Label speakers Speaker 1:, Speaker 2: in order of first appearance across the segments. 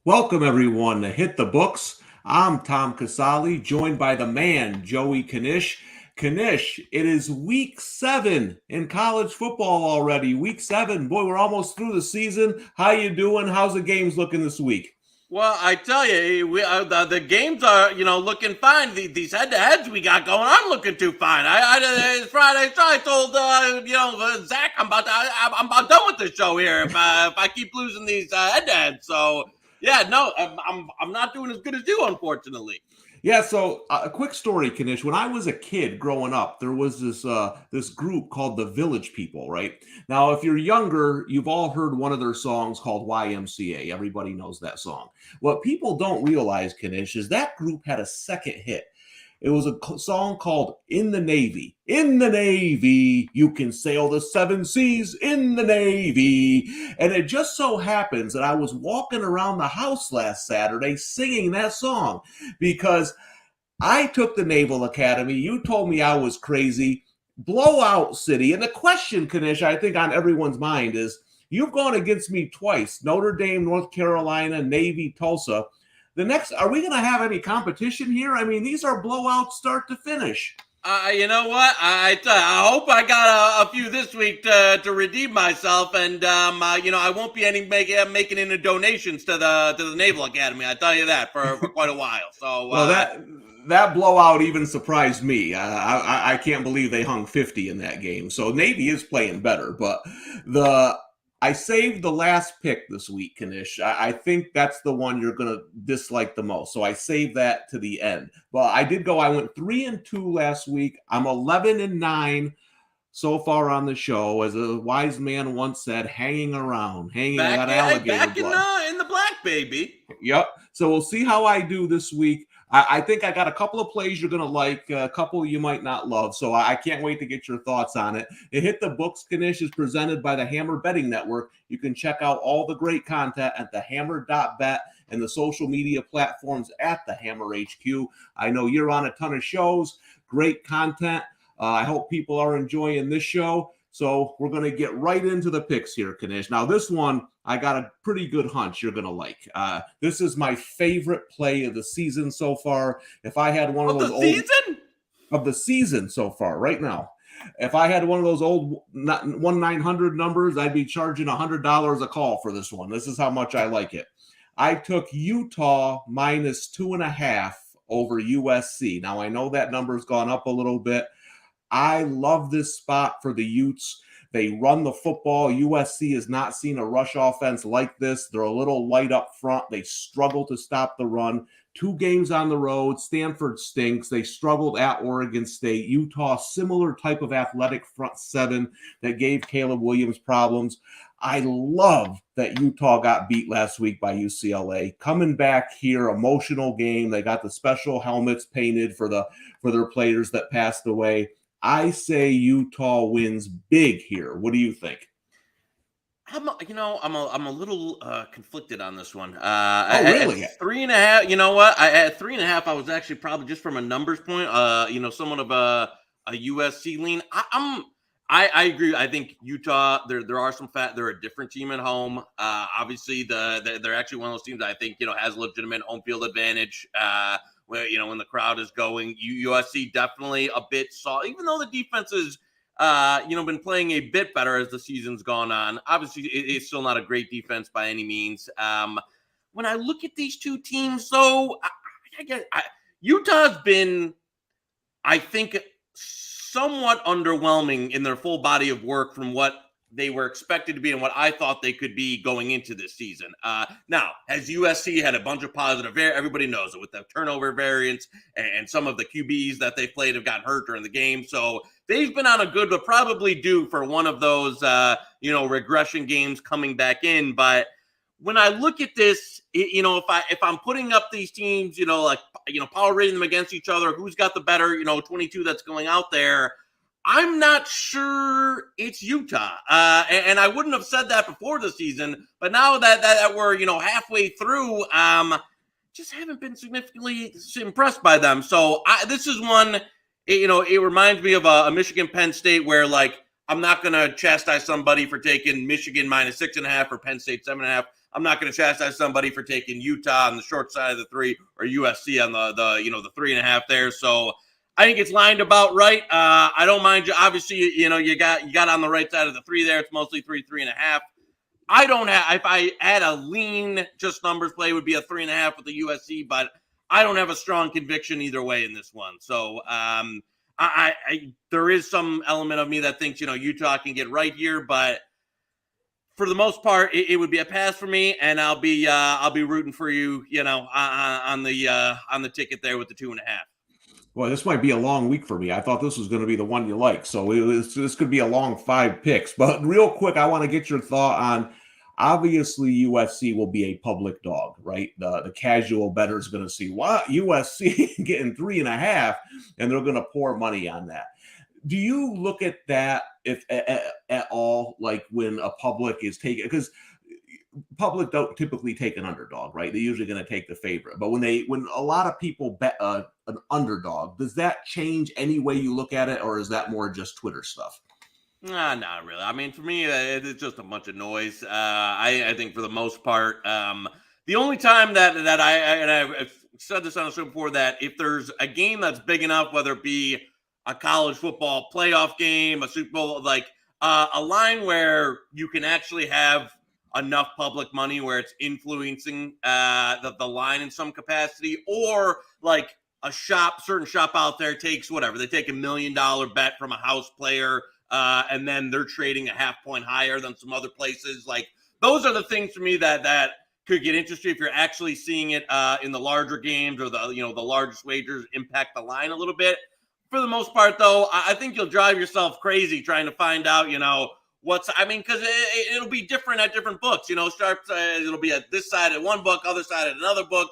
Speaker 1: Welcome, everyone, to Hit the Books. I'm Tom Casale, joined by the man, Joey Knish. Knish, it is week 7 in college football already. Week 7. Boy, we're almost through the season. How you doing? How's the games looking this week?
Speaker 2: Well, I tell you, the games are, looking fine. These head-to-heads we got going on looking too fine. It's Friday, so I told, Zach, I'm about done with the show here if I keep losing these head-to-heads. So, yeah, no, I'm not doing as good as you, unfortunately.
Speaker 1: Yeah, so a quick story, Knish. When I was a kid growing up, there was this group called the Village People, right? Now, if you're younger, you've all heard one of their songs called YMCA. Everybody knows that song. What people don't realize, Knish, is that group had a second hit. It was a song called In the Navy. In the Navy, you can sail the 7 seas in the Navy. And it just so happens that I was walking around the house last Saturday singing that song because I took the Naval Academy. You told me I was crazy. Blowout city. And the question, Knish, I think on everyone's mind is, you've gone against me twice. Notre Dame, North Carolina, Navy, Tulsa. Are we going to have any competition here? I mean, these are blowouts start to finish.
Speaker 2: You know what? I hope I got a few this week to redeem myself, and I won't be making any donations to the Naval Academy. I tell you that for quite a while. So
Speaker 1: well, that blowout even surprised me. I can't believe they hung 50 in that game. So Navy is playing better, but I saved the last pick this week, Knish. I think that's the one you're going to dislike the most. So I saved that to the end. But I went 3-2 last week. I'm 11-9 so far on the show. As a wise man once said, hanging around, that alligator blood.
Speaker 2: Back in the black, baby.
Speaker 1: Yep. So we'll see how I do this week. I think I got a couple of plays you're going to like, a couple you might not love. So I can't wait to get your thoughts on it. Hit the Books, Knish is presented by the Hammer Betting Network. You can check out all the great content at thehammer.bet and the social media platforms at the Hammer HQ. I know you're on a ton of shows, great content. I hope people are enjoying this show. So we're going to get right into the picks here, Knish. Now, this one, I got a pretty good hunch you're going to like. This is my favorite play of the season so far. If I had one of those of the season so far, right now, if I had one of those old 1-900 numbers, I'd be charging $100 a call for this one. This is how much I like it. I took Utah -2.5 over USC. Now, I know that number's gone up a little bit. I love this spot for the Utes. They run the football. USC has not seen a rush offense like this. They're a little light up front. They struggle to stop the run. 2 games on the road. Stanford stinks. They struggled at Oregon State. Utah, similar type of athletic front 7 that gave Caleb Williams problems. I love that Utah got beat last week by UCLA. Coming back here, emotional game. They got the special helmets painted for their players that passed away. I say Utah wins big here. What do you think?
Speaker 2: I'm a little conflicted on this one.
Speaker 1: Really?
Speaker 2: At 3.5. You know what? At 3.5, I was actually probably just from a numbers point. Somewhat of a USC lean. I agree. I think Utah. There are some they're a different team at home. Obviously, they're actually one of those teams that I think has legitimate home field advantage. Where when the crowd is going, USC definitely a bit soft, even though the defense is been playing a bit better as the season's gone on. Obviously, it's still not a great defense by any means. When I look at these two teams, though, I guess Utah's been, I think, somewhat underwhelming in their full body of work from what they were expected to be and what I thought they could be going into this season. Now, has USC had a bunch of positive, everybody knows it, with the turnover variance and some of the QBs that they played have gotten hurt during the game. So they've been on a good, but probably due for one of those, regression games coming back in. But when I look at this, if I'm putting up these teams, power rating them against each other, who's got the better, 22 that's going out there, I'm not sure it's Utah. And I wouldn't have said that before the season, but now that we're, halfway through, just haven't been significantly impressed by them. So this is one, it reminds me of a Michigan-Penn State where, I'm not going to chastise somebody for taking Michigan -6.5 or Penn State 7.5. I'm not going to chastise somebody for taking Utah on the short side of the 3 or USC on the 3.5 there. So I think it's lined about right. I don't mind you. Obviously, you got on the right side of the 3 there. It's mostly 3.5. I don't have, if I had a lean, just numbers play would be a 3.5 with the USC, but I don't have a strong conviction either way in this one. So there is some element of me that thinks, Utah can get right here, but for the most part, it would be a pass for me, and I'll be rooting for you, on the ticket there with the 2.5.
Speaker 1: Well, this might be a long week for me. I thought this was going to be the one you like. So this could be a long 5 picks. But real quick, I want to get your thought on, obviously, USC will be a public dog, right? The casual bettor is going to see, what? USC getting 3.5, and they're going to pour money on that. Do you look at that if at all, like when a public is taking, because public don't typically take an underdog, right? They're usually going to take the favorite. But when a lot of people bet an underdog, does that change any way you look at it, or is that more just Twitter stuff?
Speaker 2: Nah, not really. I mean, for me, it's just a bunch of noise. I think for the most part, the only time that I've said this on the show before, that if there's a game that's big enough, whether it be a college football playoff game, a Super Bowl, a line where you can actually have enough public money where it's influencing the line in some capacity, or like a certain shop out there takes whatever, they take $1 million bet from a house player, and then they're trading a half point higher than some other places. Like, those are the things for me that could get interesting if you're actually seeing it in the larger games, or the largest wagers impact the line a little bit. For the most part, though, I think you'll drive yourself crazy trying to find out, because it'll be different at different books. Sharps, it'll be at this side at one book, other side at another book.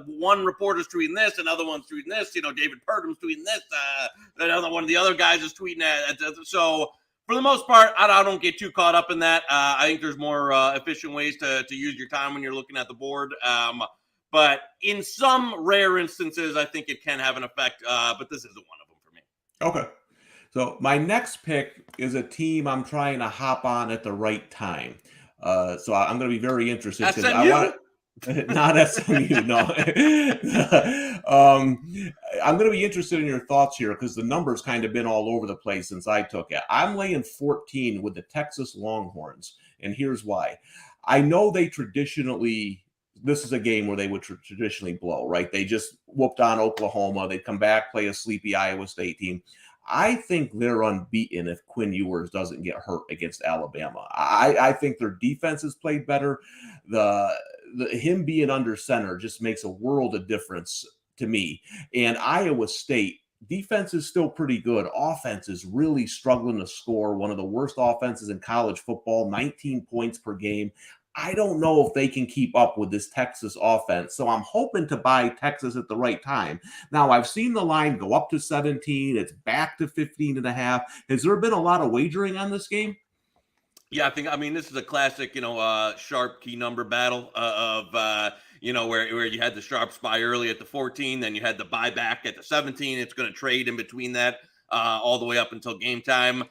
Speaker 2: One reporter's tweeting this, another one's tweeting this. David Purdum's tweeting this. Another one of the other guys is tweeting that. So for the most part, I don't get too caught up in that. I think there's more efficient ways to use your time when you're looking at the board. But in some rare instances, I think it can have an effect. But this isn't one of them for me.
Speaker 1: Okay. So my next pick is a team I'm trying to hop on at the right time. So I'm going to be very interested.
Speaker 2: SMU?
Speaker 1: I want not SMU, no. I'm going to be interested in your thoughts here, because the numbers kind of been all over the place since I took it. I'm laying 14 with the Texas Longhorns, and here's why. I know they traditionally, this is a game where they would traditionally blow, right? They just whooped on Oklahoma. They'd come back, play a sleepy Iowa State team. I think they're unbeaten if Quinn Ewers doesn't get hurt against Alabama. I think their defense has played better. Him being under center just makes a world of difference to me. And Iowa State, defense is still pretty good. Offense is really struggling to score. One of the worst offenses in college football, 19 points per game. I don't know if they can keep up with this Texas offense. So I'm hoping to buy Texas at the right time. Now, I've seen the line go up to 17. It's back to 15.5. Has there been a lot of wagering on this game?
Speaker 2: Yeah, this is a classic, sharp key number battle of, where you had the sharp spy early at the 14, then you had the buyback at the 17. It's going to trade in between that all the way up until game time.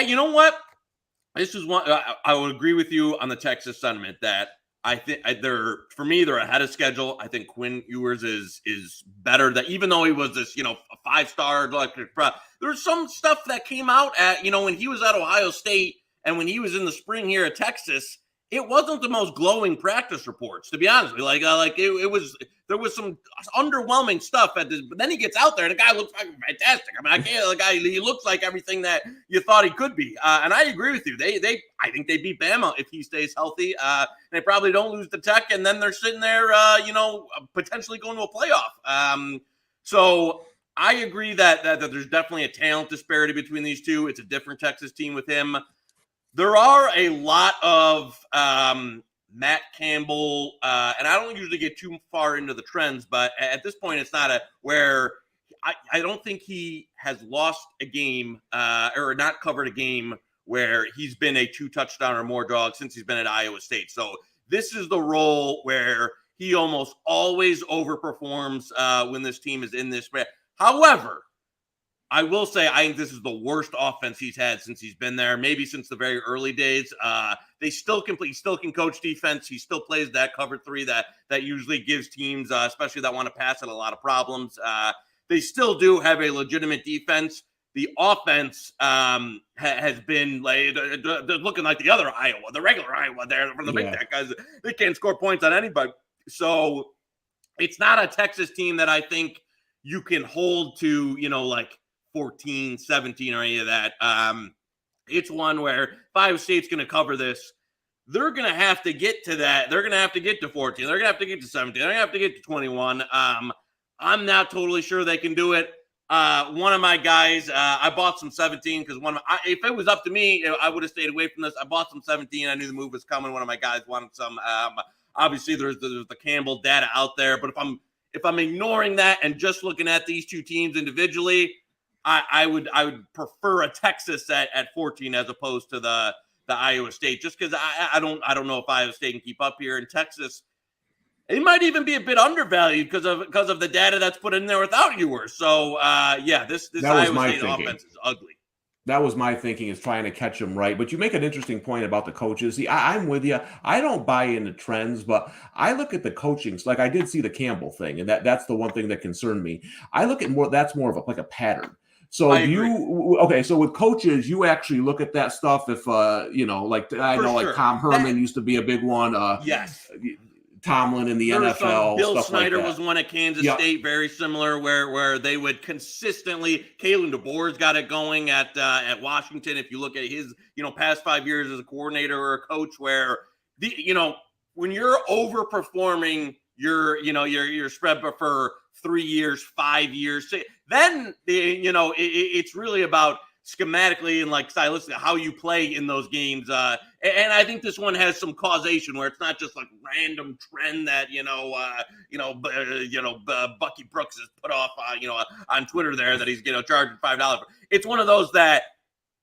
Speaker 2: You know what? This is one, I would agree with you on the Texas sentiment that I think for me, they're ahead of schedule. I think Quinn Ewers is better. That even though he was this, a 5-star, like, there's some stuff that came out at, when he was at Ohio State and when he was in the spring here at Texas. It wasn't the most glowing practice reports, to be honest with you. It was, there was some underwhelming stuff at this, but then he gets out there and the guy looks fantastic. I mean, I can't, the guy, he looks like everything that you thought he could be. And I agree with you. I think they beat Bama if he stays healthy. They probably don't lose the Tech, and then they're sitting there, potentially going to a playoff. So I agree that there's definitely a talent disparity between these two. It's a different Texas team with him. There are a lot of Matt Campbell, and I don't usually get too far into the trends, but at this point, it's not where I don't think he has lost a game or not covered a game where he's been a 2-touchdown or more dog since he's been at Iowa State. So this is the role where he almost always overperforms when this team is in this. However, I will say I think this is the worst offense he's had since he's been there, maybe since the very early days. They still he still can coach defense. He still plays that cover 3 that usually gives teams, especially that want to pass it, a lot of problems. They still do have a legitimate defense. The offense has been like they're looking like the other Iowa, the regular Iowa there from the Big Tech guys. They can't score points on anybody. So it's not a Texas team that I think you can hold to, like 14, 17 or any of that. It's one where if Iowa State's going to cover this, they're going to have to get to that. They're going to have to get to 14. They're going to have to get to 17. They're going to have to get to 21. I'm not totally sure they can do it. One of my guys, I bought some 17 because if it was up to me, I would have stayed away from this. I bought some 17. I knew the move was coming. One of my guys wanted some. Obviously, there's the Campbell data out there, but if I'm ignoring that and just looking at these two teams individually, I would prefer a Texas at 14 as opposed to the Iowa State, just because I don't know if Iowa State can keep up here. In Texas, it might even be a bit undervalued because of the data that's put in there without Ewers. So this Iowa State offense is ugly.
Speaker 1: That was my thinking, is trying to catch them right. But you make an interesting point about the coaches. See, I'm with you. I don't buy into trends, but I look at the coachings. Like I did see the Campbell thing, and that's the one thing that concerned me. I look at that's more of a pattern. So so with coaches, you actually look at that stuff. If like Tom Herman used to be a big one.
Speaker 2: Yes.
Speaker 1: Tomlin in the NFL.
Speaker 2: Bill Snyder was one at Kansas State, very similar, where they would consistently. Kalen DeBoer's got it going at Washington. If you look at his past 5 years as a coordinator or a coach, where when you're overperforming your spread for 3 years, 5 years, then it's really about schematically and like stylistically how you play in those games. And I think this one has some causation where it's not just like random trend that Bucky Brooks has put off on Twitter there that he's charging $5. It's one of those that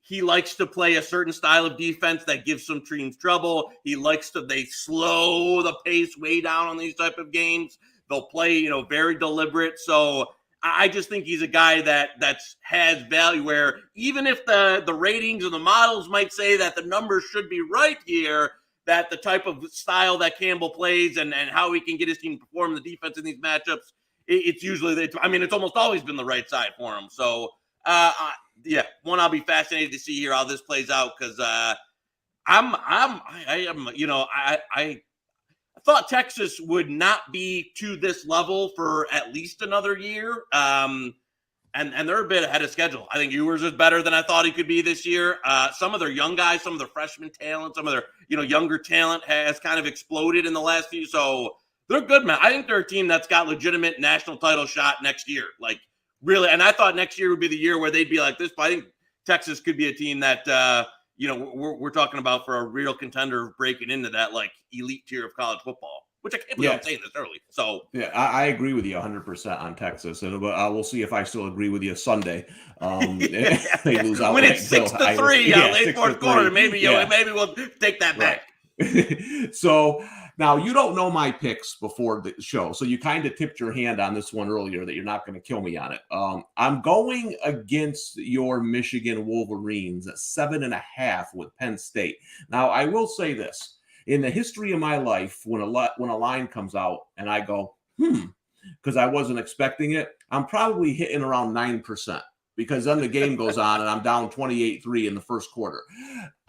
Speaker 2: he likes to play a certain style of defense that gives some teams trouble. They slow the pace way down on these type of games. They'll play very deliberate. So I just think he's a guy that has value, where even if the ratings and the models might say that the numbers should be right here, that the type of style that Campbell plays and how he can get his team to perform the defense in these matchups, it's usually it's almost always been the right side for him. So I'll be fascinated to see here how this plays out, because I thought Texas would not be to this level for at least another year. And they're a bit ahead of schedule. I think Ewers is better than I thought he could be this year. Some of their young guys, some of their freshman talent, some of their younger talent has kind of exploded in the last few. So they're good, man. I think they're a team that's got legitimate national title shot next year. Like really, and I thought next year would be the year where they'd be like this. But I think Texas could be a team that we're talking about for a real contender breaking into that like elite tier of college football, which I can't believe I'm saying this early. So
Speaker 1: I agree with you 100% on Texas, and we'll see if I still agree with you Sunday. They lose out
Speaker 2: when it's 6-3 late fourth quarter. Maybe we'll take that back.
Speaker 1: So now you don't know my picks before the show, so you kind of tipped your hand on this one earlier that you're not going to kill me on it. I'm going against your Michigan Wolverines at 7.5 with Penn State. Now I will say this: In the history of my life, when a line comes out and I go, because I wasn't expecting it, I'm probably hitting around 9%, because then the game goes on and I'm down 28-3 in the first quarter.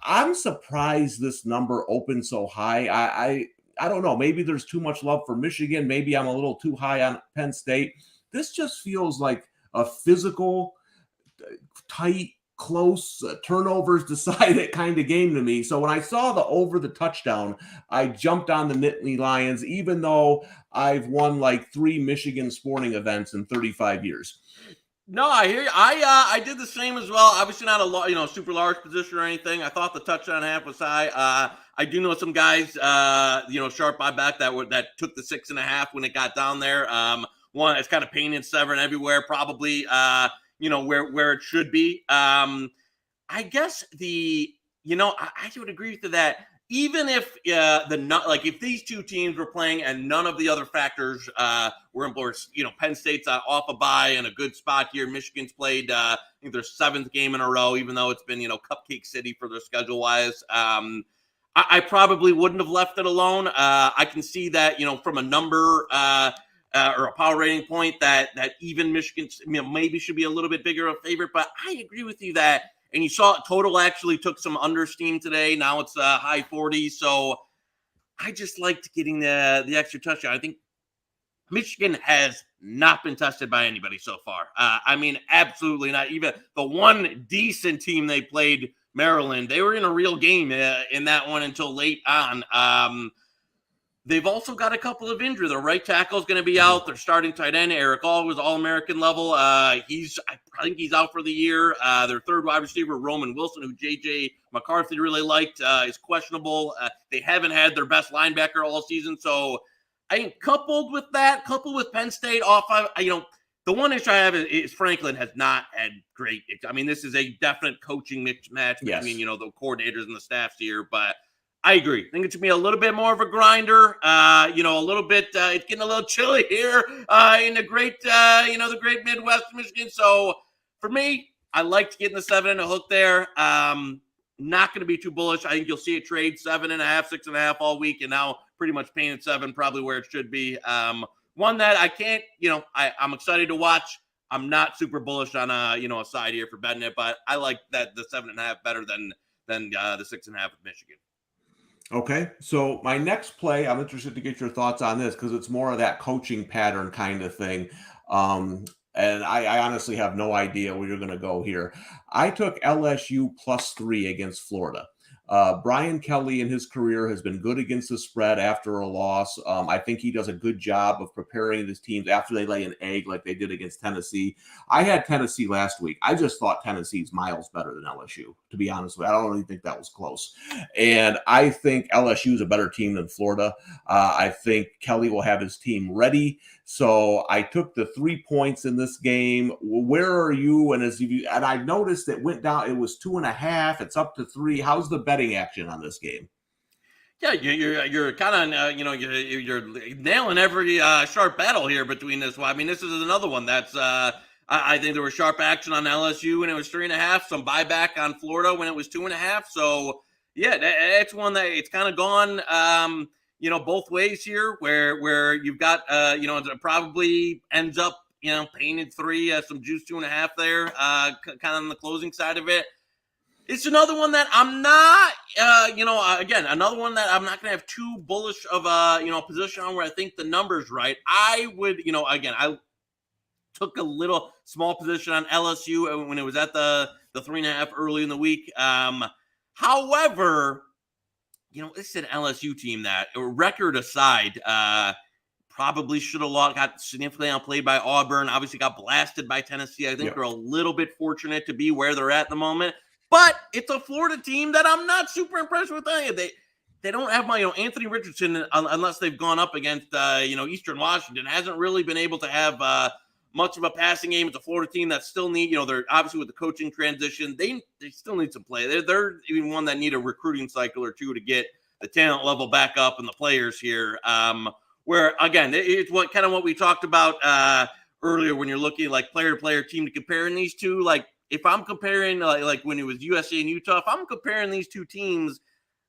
Speaker 1: I'm surprised this number opened so high. I don't know. Maybe there's too much love for Michigan. Maybe I'm a little too high on Penn State. This just feels like a physical, tight, close, turnovers decide it kind of game to me. So when I saw the over the touchdown, I jumped on the Nittany Lions, even though I've won like 3 Michigan sporting events in 35 years.
Speaker 2: No, I hear you. I did the same as well. Obviously not a super large position or anything. I thought the touchdown half was high. I do know some guys, sharp buyback that took the 6.5 when it got down there. One, it's kind of painted 7 everywhere, probably. Where it should be. I guess I would agree with you that even if if these two teams were playing and none of the other factors were in place, Penn State's off a bye in a good spot here. Michigan's played I think their 7th game in a row, even though it's been cupcake city for their schedule wise. I probably wouldn't have left it alone. I can see that from a number or a power rating point that even Michigan maybe should be a little bit bigger of a favorite, but I agree with you that. And you saw total actually took some understeam today. Now it's high 40s. So I just liked getting the extra touchdown. I think Michigan has not been tested by anybody so far. Absolutely not. Even the one decent team they played, Maryland, they were in a real game in that one until late on. They've also got a couple of injuries. Their right tackle is going to be out. Their starting tight end, Eric All, was All-American level. I think he's out for the year. Their third wide receiver, Roman Wilson, who J.J. McCarthy really liked, is questionable. They haven't had their best linebacker all season. So I think coupled with Penn State the one issue I have is Franklin has not had great. This is a definite coaching mismatch between, the coordinators and the staffs here, but I agree. I think it should be a little bit more of a grinder. A little bit. It's getting a little chilly here in the great, the great Midwest Michigan. So for me, I like getting the 7 and a hook there. Not going to be too bullish. I think you'll see it trade 7.5, 6.5 all week, and now pretty much painted 7, probably where it should be. One that I can't. I'm excited to watch. I'm not super bullish on a side here for betting it, but I like that the 7.5 better than the 6.5 of Michigan.
Speaker 1: Okay, so my next play, I'm interested to get your thoughts on this because it's more of that coaching pattern kind of thing. And I honestly have no idea where you're going to go here. I took LSU +3 against Florida. Brian Kelly in his career has been good against the spread after a loss. I think he does a good job of preparing his teams after they lay an egg like they did against Tennessee. I had Tennessee last week. I just thought Tennessee's miles better than LSU, to be honest with you. I don't really think that was close. And I think LSU is a better team than Florida. I think Kelly will have his team ready. So I took the 3 points in this game. Where are you? And I noticed it went down. It was 2.5. It's up to 3. How's the betting action on this game?
Speaker 2: Yeah, you're kind of you're nailing every sharp battle here between this one. This is another one that's I think there was sharp action on LSU when it was 3.5. Some buyback on Florida when it was 2.5. So yeah, that's one that it's kind of gone. Both ways here where you've got, it probably ends up, painted 3, some juice 2.5 there, kind of on the closing side of it. It's another one that I'm not, another one that I'm not going to have too bullish of a, position on where I think the number's right. I would, I took a little small position on LSU when it was at the 3.5 early in the week. However, this is an LSU team that, record aside, probably should have got significantly outplayed by Auburn. Obviously got blasted by Tennessee. I think they're a little bit fortunate to be where they're at the moment. But it's a Florida team that I'm not super impressed with. They don't have my Anthony Richardson unless they've gone up against Eastern Washington. Hasn't really been able to have much of a passing game. It's a Florida team that still need, they're obviously with the coaching transition, they still need some play. They're even one that need a recruiting cycle or two to get the talent level back up and the players here. Where again, it's what we talked about earlier when you're looking like player to player, team to comparing these two. Like if I'm comparing like when it was USC and Utah, if I'm comparing these two teams,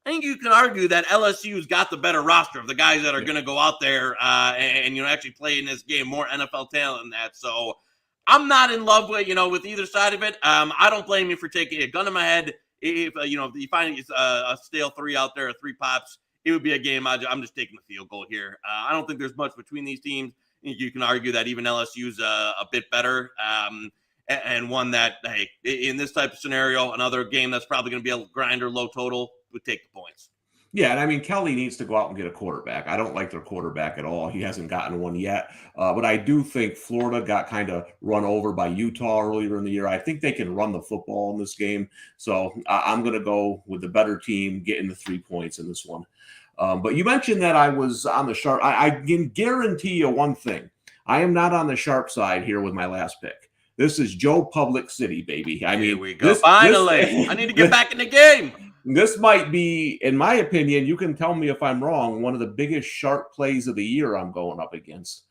Speaker 2: I think you can argue that LSU's got the better roster of the guys that are going to go out there and actually play in this game, more NFL talent than that. So I'm not in love with, with either side of it. I don't blame you for taking a gun to my head. If, if you find a stale 3 out there or 3 pops, it would be a game. I'm just taking the field goal here. I don't think there's much between these teams. You can argue that even LSU's a bit better. And one that, hey, in this type of scenario, another game that's probably going to be a grinder, low total, would take the points.
Speaker 1: Yeah, and I mean, Kelly needs to go out and get a quarterback. I don't like their quarterback at all. He hasn't gotten one yet. But I do think Florida got kind of run over by Utah earlier in the year. I think they can run the football in this game. So I'm going to go with the better team getting the 3 points in this one. But you mentioned that I was on the sharp. I can guarantee you one thing. I am not on the sharp side here with my last pick. This is Joe Public City, baby. I mean,
Speaker 2: here we go. Finally, I need to get back in the game.
Speaker 1: This might be, in my opinion, you can tell me if I'm wrong, one of the biggest sharp plays of the year I'm going up against.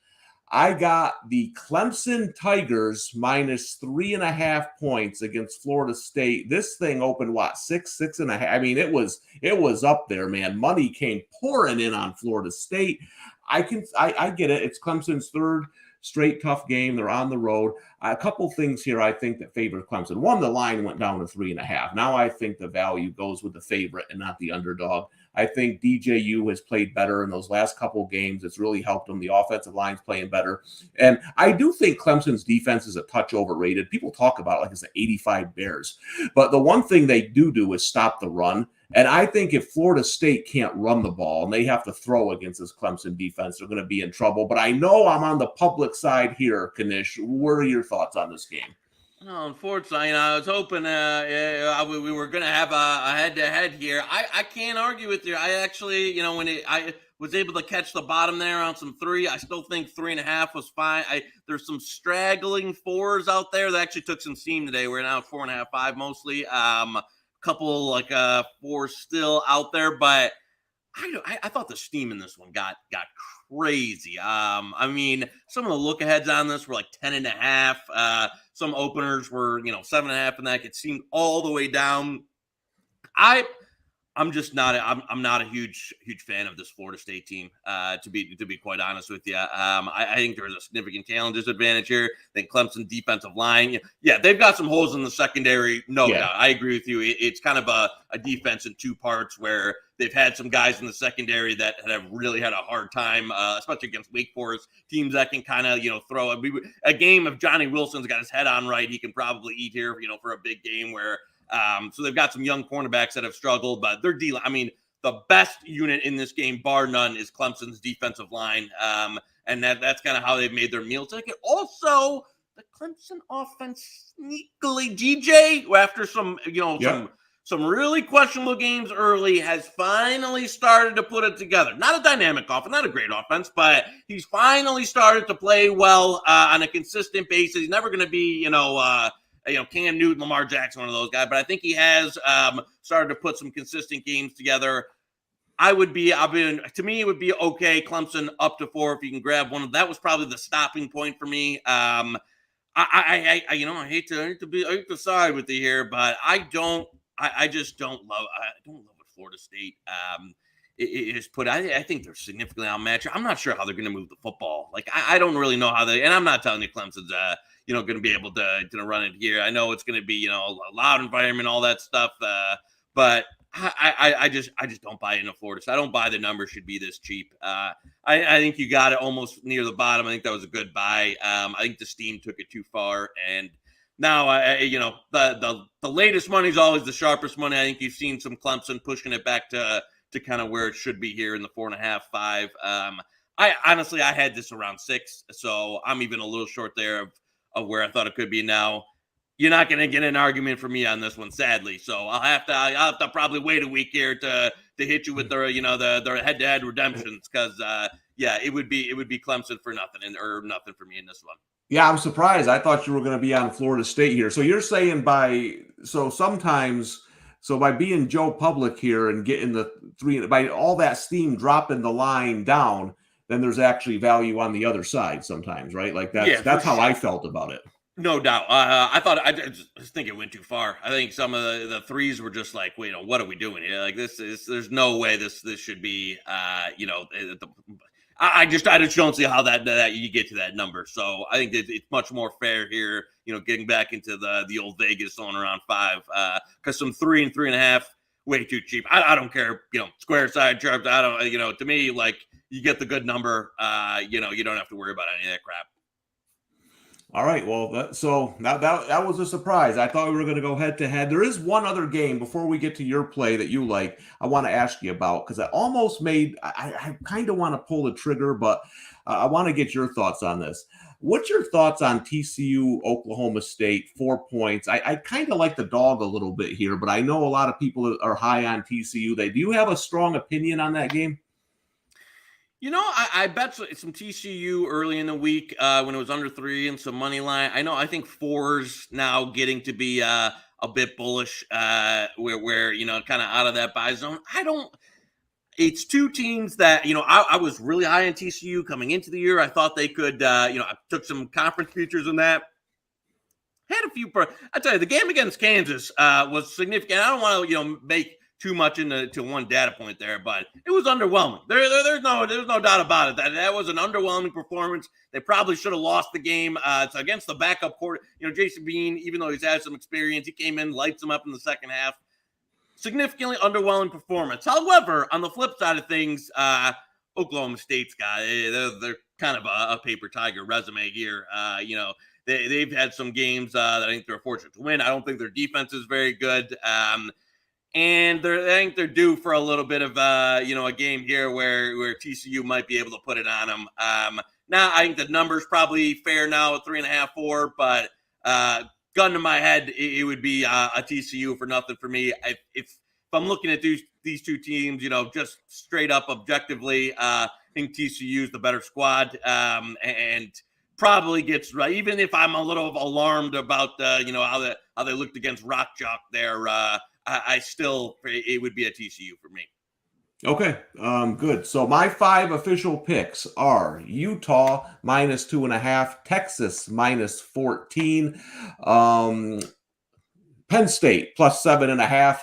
Speaker 1: I got the Clemson Tigers minus 3.5 points against Florida State. This thing opened, what, 6.5? I mean, it was up there, man. Money came pouring in on Florida State. I get it. It's Clemson's third straight tough game. They're on the road. A couple things here I think that favor Clemson. One, the line went down to 3.5. Now I think the value goes with the favorite and not the underdog. I think DJU has played better in those last couple games. It's really helped them. The offensive line's playing better. And I do think Clemson's defense is a touch overrated. People talk about it like it's the 85 Bears. But the one thing they do is stop the run. And I think if Florida State can't run the ball and they have to throw against this Clemson defense, they're going to be in trouble. But I know I'm on the public side here, Knish. What are your thoughts on this game?
Speaker 2: Well, unfortunately, I was hoping we were going to have a head-to-head here. I can't argue with you. I actually, I was able to catch the bottom there on some 3. I still think 3.5 was fine. There's some straggling 4s out there that actually took some steam today. We're now at 4.5, 5 mostly. Couple 4 still out there, but I thought the steam in this one got crazy. I mean, some of the look aheads on this were like 10.5. Some openers were 7.5, and that it seemed all the way down. I'm just not. I'm not a huge fan of this Florida State team. To be quite honest with you, I think there's a significant talent disadvantage here. I think Clemson defensive line, yeah, they've got some holes in the secondary, no doubt. I agree with you. It's kind of a defense in 2 parts where they've had some guys in the secondary that have really had a hard time, especially against Wake Forest teams that can kind of throw a game. If Johnny Wilson's got his head on right, he can probably eat here, for a big game where. So they've got some young cornerbacks that have struggled, but their D-line, I mean, the best unit in this game, bar none, is Clemson's defensive line. And that's kind of how they've made their meal ticket. Also, the Clemson offense sneakily, DJ, after some, some really questionable games early, has finally started to put it together. Not a dynamic offense, not a great offense, but he's finally started to play well on a consistent basis. He's never going to be, Cam Newton, Lamar Jackson, one of those guys, but I think he has started to put some consistent games together. To me, it would be okay. Clemson up to 4 if you can grab one. That was probably the stopping point for me. I hate to side with you here, but I just don't love what Florida State is put. I think they're significantly outmatched. I'm not sure how they're going to move the football. I don't really know how and I'm not telling you Clemson's going to be able to run it here. I know it's going to be, a loud environment, all that stuff. But I just don't buy into Florida. So I don't buy the number should be this cheap. I think you got it almost near the bottom. I think that was a good buy. I think the steam took it too far. And now, the latest money is always the sharpest money. I think you've seen some Clemson pushing it back to kind of where it should be here in the 4.5, 5. I honestly had this around 6. So I'm even a little short there of where I thought it could be. Now, you're not going to get an argument from me on this one, sadly. So I'll have to probably wait a week here to hit you with the head-to-head redemptions because it would be Clemson for nothing or nothing for me in this one.
Speaker 1: Yeah, I'm surprised. I thought you were going to be on Florida State here. So you're saying by being Joe Public here and getting the 3 by all that steam dropping the line down, then there's actually value on the other side sometimes, right? Like that's how I felt about it.
Speaker 2: No doubt. I just think it went too far. I think some of the threes were just like, wait, what are we doing here? Like there's no way this should be, I just don't see how that you get to that number. So I think that it's much more fair here, getting back into the old Vegas on around 5, because some 3 and 3.5, way too cheap. I don't care, square side sharps. I don't, to me, like, you get the good number, you don't have to worry about any of that crap.
Speaker 1: All right. Well, that was a surprise. I thought we were going to go head to head. There is one other game before we get to your play that you like. I want to ask you about, because I almost made. I kind of want to pull the trigger, but I want to get your thoughts on this. What's your thoughts on TCU Oklahoma State 4 points? I kind of like the dog a little bit here, but I know a lot of people are high on TCU. Do you have a strong opinion on that game?
Speaker 2: I bet some TCU early in the week when it was under 3 and some money line. I think 4's now getting to be a bit bullish, where kind of out of that buy zone. It's two teams that, I was really high on TCU coming into the year. I thought they could, I took some conference futures in that. Had a few, I tell you, the game against Kansas was significant. I don't want to, make too much into one data point there, but it was underwhelming. There's no doubt about it. That was an underwhelming performance. They probably should have lost the game. It's against the backup court. Jason Bean, even though he's had some experience, he came in, lights him up in the second half. Significantly underwhelming performance. However, on the flip side of things, Oklahoma State's got they're kind of a paper tiger resume here. They've had some games that I think they're fortunate to win. I don't think their defense is very good. And I think they're due for a little bit of a game here where TCU might be able to put it on them. Now I think the number's probably fair now at 3.5, 4, but gun to my head, it would be a TCU for nothing for me. If I'm looking at these two teams, just straight up objectively, I think TCU's the better squad, and probably gets right. Even if I'm a little alarmed about how they looked against Rock Chalk there. I still, it would be a TCU for me.
Speaker 1: Okay, good. So my 5 official picks are Utah -2.5, Texas -14, Penn State +7.5,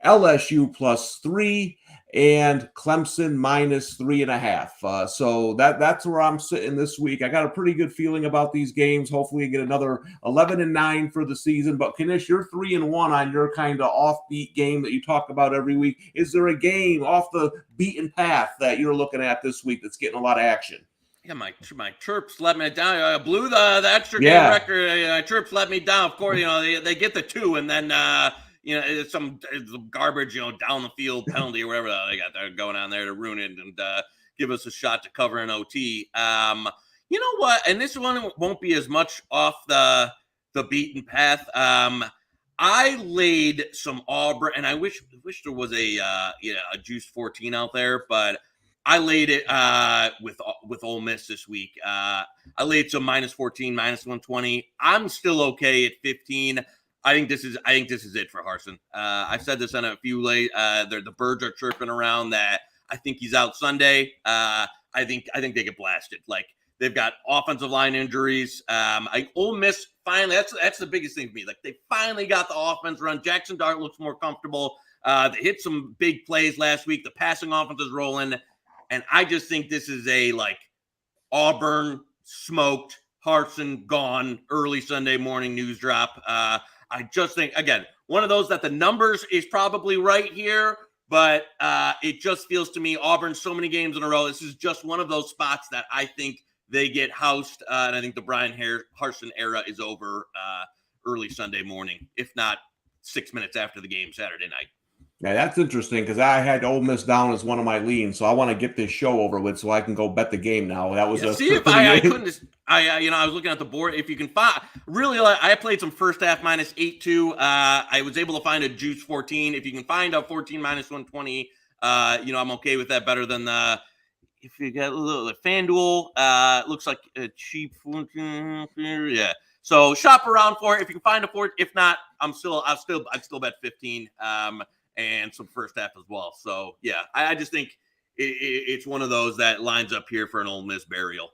Speaker 1: LSU +3, and Clemson -3.5. So that's where I'm sitting this week. I got a pretty good feeling about these games. Hopefully, I get another 11-9 for the season. But Knish, you're 3-1 on your kind of offbeat game that you talk about every week. Is there a game off the beaten path that you're looking at this week that's getting a lot of action?
Speaker 2: Yeah, my chirps let me down. I blew the extra game record. Chirps let me down. Of course, they get the 2, and then it's some garbage, down the field penalty or whatever they got there going on there to ruin it and give us a shot to cover an OT. You know what? And this one won't be as much off the beaten path. I laid some Auburn, and I wish there was a juice 14 out there, but I laid it with Ole Miss this week. I laid some -14, -120. I'm still okay at 15. I think this is it for Harsin. I've said this on a few late. The birds are chirping around that I think he's out Sunday. I think they get blasted. Like, they've got offensive line injuries. Ole Miss finally. That's the biggest thing for me. Like, they finally got the offense run. Jackson Dart looks more comfortable. They hit some big plays last week. The passing offense is rolling, and I just think this is a Auburn smoked, Harsin gone, early Sunday morning news drop. I just think, again, one of those that the numbers is probably right here, but it just feels to me Auburn so many games in a row. This is just one of those spots that I think they get housed, and I think the Brian Harsin era is over early Sunday morning, if not 6 minutes after the game Saturday night.
Speaker 1: Yeah, that's interesting because I had Ole Miss down as one of my leans, so I want to get this show over with so I can go bet the game now. That was
Speaker 2: I couldn't. I was looking at the board. If you can find, really, I played some first half -8-2. I was able to find a juice 14. If you can find a 14 -120, I'm okay with that. Better than if you got a little FanDuel. Looks like a cheap 14. Yeah. So shop around for it if you can find a 4. If not, I'd still bet 15. And some first half as well. So, yeah, I just think it's one of those that lines up here for an Ole Miss burial.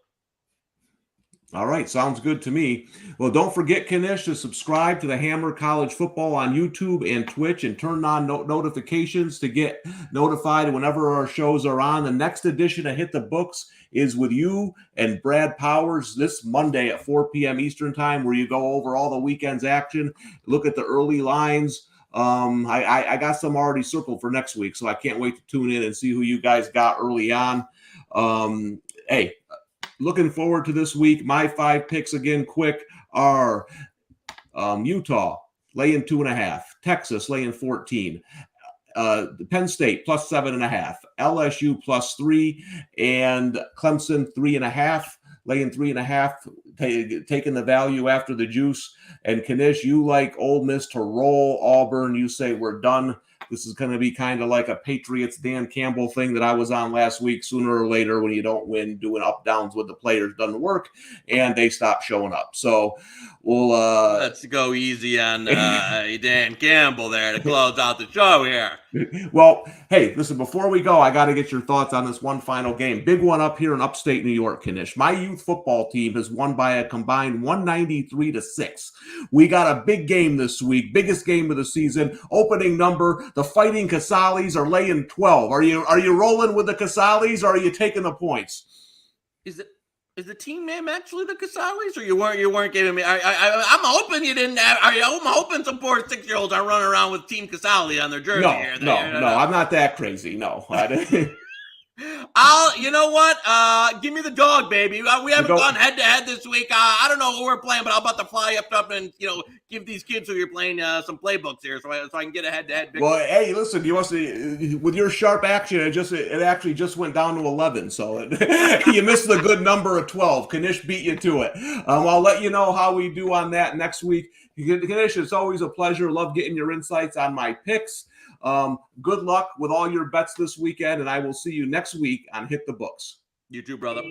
Speaker 1: All right, sounds good to me. Well, don't forget, Knish, to subscribe to the Hammer College Football on YouTube and Twitch, and turn on notifications to get notified whenever our shows are on. The next edition of Hit the Books is with you and Brad Powers this Monday at 4 p.m. Eastern Time, where you go over all the weekend's action, look at the early lines. I got some already circled for next week, so I can't wait to tune in and see who you guys got early on. Hey, looking forward to this week. My 5 picks, again, quick, are Utah laying 2.5, Texas laying 14, Penn State plus 7.5, LSU plus 3, and Clemson 3.5, laying 3.5, taking the value after the juice. And Knish, you like Ole Miss to roll Auburn. You say we're done. This is going to be kind of like a Patriots Dan Campbell thing that I was on last week. Sooner or later, when you don't win, doing up downs with the players doesn't work, and they stop showing up. So we'll
Speaker 2: let's go easy on Dan Campbell there to close out the show here.
Speaker 1: Well, hey, listen, before we go, I got to get your thoughts on this one final game. Big one up here in upstate New York, Knish. My youth football team has won by a combined 193-6. We got a big game this week, biggest game of the season. Opening number, the Fighting Casales are laying 12. Are you rolling with the Casales, or are you taking the points?
Speaker 2: Is the team name actually the Casales, or you weren't giving me? I'm hoping you didn't. I'm hoping some poor 6-year-olds are running around with Team Casale on their jersey.
Speaker 1: No,
Speaker 2: here.
Speaker 1: No, I'm not that crazy. No.
Speaker 2: You know what? Give me the dog, baby. We haven't gone head to head this week. I don't know who we're playing, but I'm about to fly up and give these kids who you're playing some playbooks here, so I can get a head to head.
Speaker 1: Well, hey, listen, you must with your sharp action, it actually just went down to 11, so you missed the good number of 12. Knish beat you to it. I'll let you know how we do on that next week. Knish, it's always a pleasure. Love getting your insights on my picks. Good luck with all your bets this weekend, and I will see you next week on Hit the Books.
Speaker 2: You too, brother.